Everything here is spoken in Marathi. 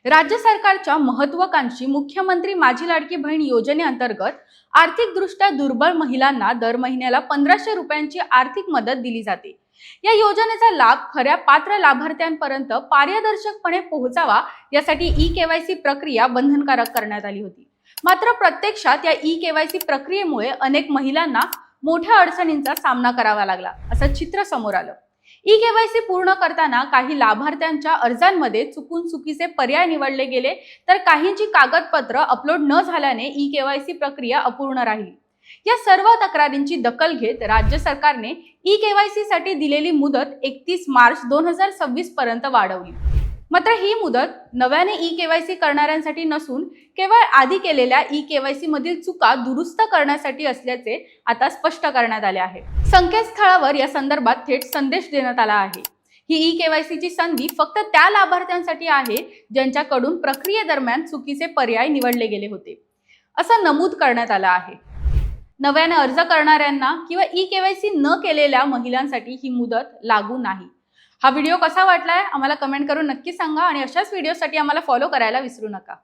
राज्य सरकारच्या महत्त्वाकांक्षी मुख्यमंत्री माझी लाडकी बहीण योजनेअंतर्गत आर्थिकदृष्ट्या दुर्बल महिलांना दर महिन्याला 1500 रुपयांची आर्थिक मदत दिली जाते। या योजनेचा लाभ खऱ्या पात्र लाभार्थ्यांपर्यंत पारदर्शकपणे पोहोचावा यासाठी ई-केवायसी प्रक्रिया बंधनकारक करण्यात आली होती। मात्र प्रत्यक्षात या ई-केवायसी प्रक्रियेमुळे अनेक महिलांना मोठ्या अडचणींचा सामना करावा लागला, असं चित्र समोर आलं। ई-केवायसी पूर्ण करताना काही लाभार्थ्यांच्या अर्जांमध्ये चुकून चुकीचे पर्याय निवडले गेले, तर काहींची कागदपत्र अपलोड न झाल्याने ई-केवायसी प्रक्रिया अपूर्ण राहिली। या सर्व तक्रारींची दखल घेत राज्य सरकारने ई-केवायसी साठी दिलेली मुदत 31 मार्च 2026 पर्यंत वाढवली। मात्र ही मुदत नव्याने ई-केवायसी करणाऱ्यांसाठी नसून केवळ आधी केलेल्या ई-केवायसी मधील चुका दुरुस्त करण्यासाठी असल्याचे आता स्पष्ट करण्यात आले आहे। संकेतस्थळावर या संदर्भात थेट संदेश देण्यात आला आहे। ही ई-केवायसीची संधी फक्त त्या लाभार्थ्यांसाठी आहे ज्यांच्याकडून प्रक्रियेदरम्यान चुकीचे पर्याय निवडले गेले होते, असं नमूद करण्यात आलं आहे। नव्याने अर्ज करणाऱ्यांना किंवा ई-केवायसी न केलेल्या महिलांसाठी ही मुदत लागू नाही। हा व्हिडिओ कसा वाटलाय आम्हाला कमेंट करून नक्की सांगा आणि अशाच व्हिडिओसाठी आम्हाला फॉलो करायला विसरू नका।